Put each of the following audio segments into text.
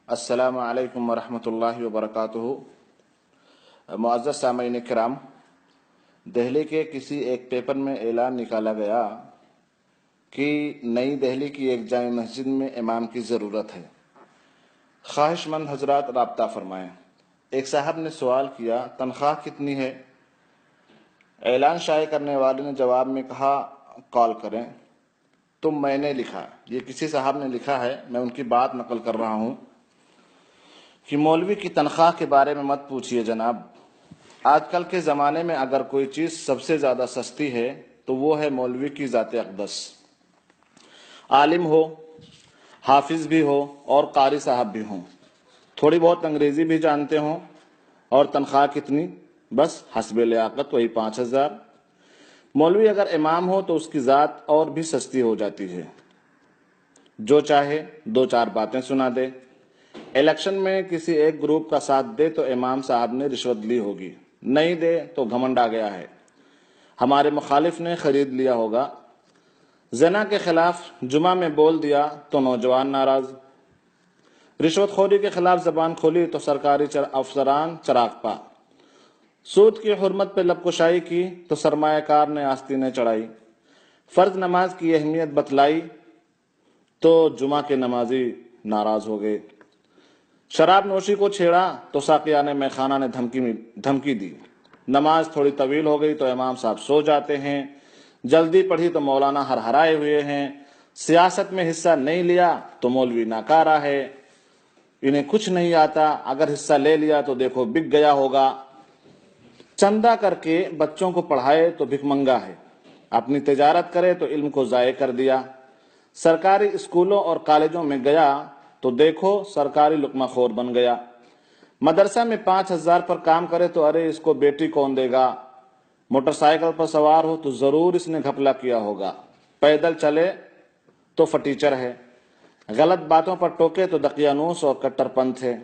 السلام علیکم ورحمۃ اللہ وبرکاتہ۔ معزز سامعین کرام، دہلی کے کسی ایک پیپر میں اعلان نکالا گیا کہ نئی دہلی کی ایک جامع مسجد میں امام کی ضرورت ہے، خواہش مند حضرات رابطہ فرمائیں۔ ایک صاحب نے سوال کیا، تنخواہ کتنی ہے؟ اعلان شائع کرنے والے نے جواب میں کہا، کال کریں۔ تو میں نے لکھا، یہ کسی صاحب نے لکھا ہے، میں ان کی بات نقل کر رہا ہوں کہ مولوی کی تنخواہ کے بارے میں مت پوچھئے جناب۔ آج کل کے زمانے میں اگر کوئی چیز سب سے زیادہ سستی ہے تو وہ ہے مولوی کی ذات اقدس۔ عالم ہو، حافظ بھی ہو اور قاری صاحب بھی ہوں، تھوڑی بہت انگریزی بھی جانتے ہوں، اور تنخواہ کتنی؟ بس حسب لیاقت وہی 5,000۔ مولوی اگر امام ہو تو اس کی ذات اور بھی سستی ہو جاتی ہے، جو چاہے دو چار باتیں سنا دے۔ الیکشن میں کسی ایک گروپ کا ساتھ دے تو امام صاحب نے رشوت لی ہوگی، نہیں دے تو گھمنڈ آ گیا ہے، ہمارے مخالف نے خرید لیا ہوگا۔ زنا کے خلاف جمعہ میں بول دیا تو نوجوان ناراض، رشوت خوری کے خلاف زبان کھولی تو سرکاری افسران چراغ پا، سود کی حرمت پہ لب کشائی کی تو سرمایہ کار نے آستینیں چڑھائی، فرض نماز کی اہمیت بتلائی تو جمعہ کے نمازی ناراض ہو گئے، شراب نوشی کو چھیڑا تو ساقیان میخانہ نے دھمکی دی، نماز تھوڑی طویل ہو گئی تو امام صاحب سو جاتے ہیں، جلدی پڑھی تو مولانا ہرہرائے ہوئے ہیں، سیاست میں حصہ نہیں لیا تو مولوی ناکارہ ہے، انہیں کچھ نہیں آتا، اگر حصہ لے لیا تو دیکھو بک گیا ہوگا، چندہ کر کے بچوں کو پڑھائے تو بھک منگا ہے، اپنی تجارت کرے تو علم کو ضائع کر دیا، سرکاری اسکولوں اور کالجوں میں گیا تو دیکھو سرکاری لقمہ خور بن گیا، مدرسہ میں 5,000 پر کام کرے تو ارے اس کو بیٹی کون دے گا، موٹر سائیکل پر سوار ہو تو ضرور اس نے گھپلا کیا ہوگا، پیدل چلے تو فٹیچر ہے، غلط باتوں پر ٹوکے تو دقیانوس اور کٹر پنتھ ہے،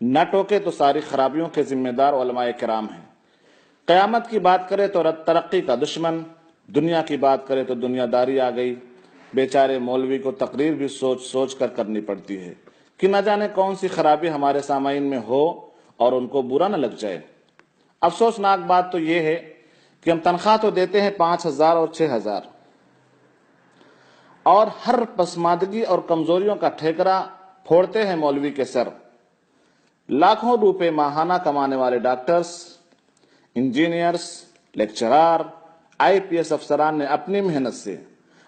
نہ ٹوکے تو ساری خرابیوں کے ذمہ دار علماء کرام ہیں، قیامت کی بات کرے تو ترقی کا دشمن، دنیا کی بات کرے تو دنیا داری آ گئی، بیچارے مولوی کو تقریر بھی سوچ سوچ کر کرنی پڑتی ہے کہ نہ جانے کون سی خرابی ہمارے سامعین میں ہو اور ان کو برا نہ لگ جائے۔ افسوسناک بات تو یہ ہے کہ ہم تنخواہ تو دیتے ہیں 5,000 اور 6,000، اور ہر پسماندگی اور کمزوریوں کا ٹھیکرا پھوڑتے ہیں مولوی کے سر۔ لاکھوں روپے ماہانہ کمانے والے ڈاکٹرز، انجینئرز، لیکچرار، IPS افسران نے اپنی محنت سے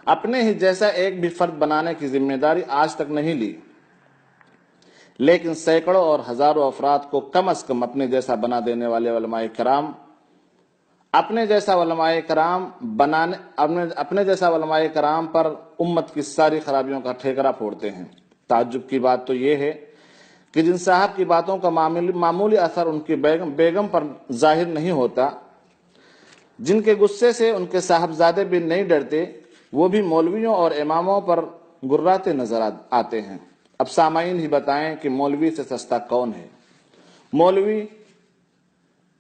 اپنے ہی جیسا ایک بھی فرد بنانے کی ذمہ داری آج تک نہیں لی، لیکن سینکڑوں اور ہزاروں افراد کو کم از کم اپنے جیسا بنا دینے والے علماء کرام اپنے جیسا علماء کرام پر امت کی ساری خرابیوں کا ٹھیکرا پھوڑتے ہیں۔ تعجب کی بات تو یہ ہے کہ جن صاحب کی باتوں کا معمولی اثر ان کی بیگم پر ظاہر نہیں ہوتا، جن کے غصے سے ان کے صاحبزادے بھی نہیں ڈرتے، وہ بھی مولویوں اور اماموں پر گراتے نظر آتے ہیں۔ اب سامعین ہی بتائیں کہ مولوی سے سستا کون ہے؟ مولوی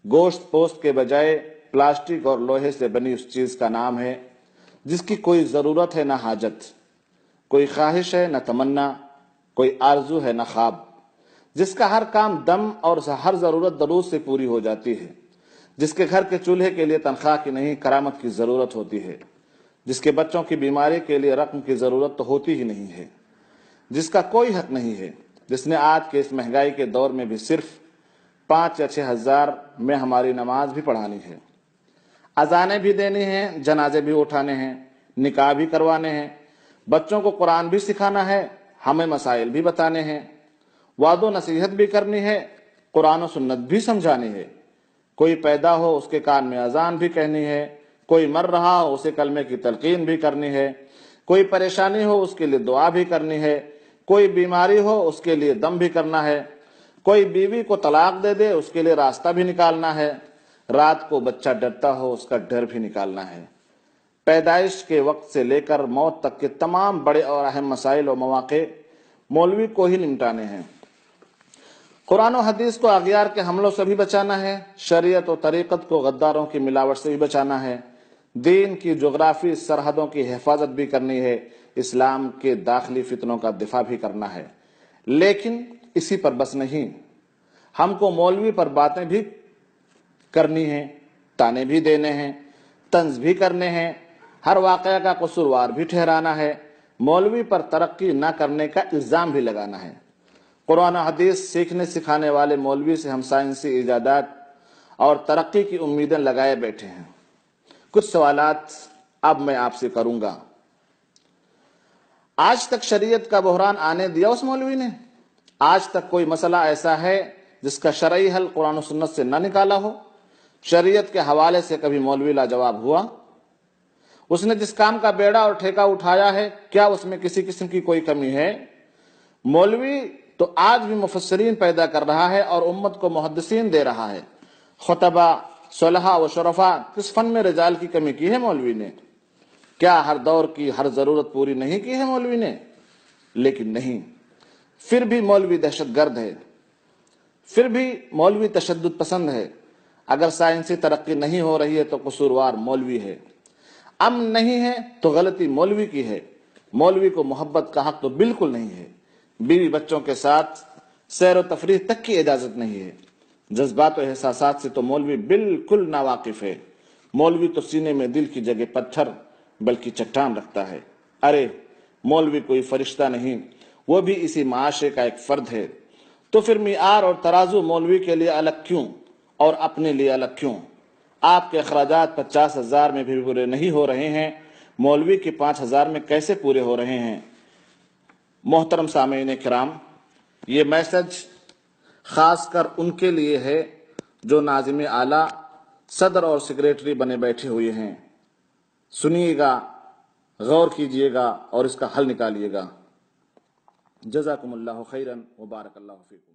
گوشت پوست کے بجائے پلاسٹک اور لوہے سے بنی اس چیز کا نام ہے جس کی کوئی ضرورت ہے نہ حاجت، کوئی خواہش ہے نہ تمنا، کوئی آرزو ہے نہ خواب، جس کا ہر کام دم اور ہر ضرورت درود سے پوری ہو جاتی ہے، جس کے گھر کے چولہے کے لیے تنخواہ کی نہیں کرامت کی ضرورت ہوتی ہے، جس کے بچوں کی بیماری کے لیے رقم کی ضرورت تو ہوتی ہی نہیں ہے، جس کا کوئی حق نہیں ہے، جس نے آج کے اس مہنگائی کے دور میں بھی صرف 5 یا 6,000 میں ہماری نماز بھی پڑھانی ہے، اذانیں بھی دینی ہیں، جنازے بھی اٹھانے ہیں، نکاح بھی کروانے ہیں، بچوں کو قرآن بھی سکھانا ہے، ہمیں مسائل بھی بتانے ہیں، وعد و نصیحت بھی کرنی ہے، قرآن و سنت بھی سمجھانی ہے، کوئی پیدا ہو اس کے کان میں اذان بھی کہنی ہے، کوئی مر رہا ہو اسے کلمے کی تلقین بھی کرنی ہے، کوئی پریشانی ہو اس کے لیے دعا بھی کرنی ہے، کوئی بیماری ہو اس کے لیے دم بھی کرنا ہے، کوئی بیوی کو طلاق دے دے اس کے لیے راستہ بھی نکالنا ہے، رات کو بچہ ڈرتا ہو اس کا ڈر بھی نکالنا ہے، پیدائش کے وقت سے لے کر موت تک کے تمام بڑے اور اہم مسائل و مواقع مولوی کو ہی نمٹانے ہیں۔ قرآن و حدیث کو اغیار کے حملوں سے بھی بچانا ہے، شریعت و طریقت کو غداروں کی ملاوٹ سے بھی بچانا ہے، دین کی جغرافی سرحدوں کی حفاظت بھی کرنی ہے، اسلام کے داخلی فتنوں کا دفاع بھی کرنا ہے، لیکن اسی پر بس نہیں، ہم کو مولوی پر باتیں بھی کرنی ہیں، تانے بھی دینے ہیں، طنز بھی کرنے ہیں، ہر واقعہ کا قصوروار بھی ٹھہرانا ہے، مولوی پر ترقی نہ کرنے کا الزام بھی لگانا ہے۔ قرآن و حدیث سیکھنے سکھانے والے مولوی سے ہم سائنسی ایجادات اور ترقی کی امیدیں لگائے بیٹھے ہیں۔ کچھ سوالات اب میں آپ سے کروں گا۔ آج تک شریعت کا بحران آنے دیا اس مولوی نے؟ آج تک کوئی مسئلہ ایسا ہے جس کا شرعی حل قرآن و سنت سے نہ نکالا ہو؟ شریعت کے حوالے سے کبھی مولوی لاجواب ہوا؟ اس نے جس کام کا بیڑا اور ٹھیکہ اٹھایا ہے، کیا اس میں کسی قسم کی کوئی کمی ہے؟ مولوی تو آج بھی مفسرین پیدا کر رہا ہے اور امت کو محدثین دے رہا ہے۔ خطبہ، صلحاء و شرفاء، کس فن میں رجال کی کمی کی ہے مولوی نے؟ کیا ہر دور کی ہر ضرورت پوری نہیں کی ہے مولوی نے؟ لیکن نہیں، پھر بھی مولوی دہشت گرد ہے، پھر بھی مولوی تشدد پسند ہے۔ اگر سائنسی ترقی نہیں ہو رہی ہے تو قصوروار مولوی ہے، امن نہیں ہے تو غلطی مولوی کی ہے۔ مولوی کو محبت کا حق تو بالکل نہیں ہے، بیوی بچوں کے ساتھ سیر و تفریح تک کی اجازت نہیں ہے۔ جذبات و احساسات سے تو مولوی بالکل ناواقف ہے۔ مولوی تو سینے میں دل کی جگہ پتھر بلکہ چٹان رکھتا ہے۔ ارے مولوی کوئی فرشتہ نہیں، وہ بھی اسی معاشرے کا ایک فرد ہے۔ تو پھر معیار اور ترازو مولوی کے لیے الگ کیوں اور اپنے لیے الگ کیوں؟ آپ کے اخراجات 50,000 میں بھی پورے نہیں ہو رہے ہیں، مولوی کے 5,000 میں کیسے پورے ہو رہے ہیں؟ محترم سامعین کرام، یہ میسج خاص کر ان کے لیے ہے جو ناظم اعلیٰ، صدر اور سیکریٹری بنے بیٹھے ہوئے ہیں۔ سنیے گا، غور کیجئے گا اور اس کا حل نکالیے گا۔ جزاکم اللہ خیرا وبارک اللہ فیکم۔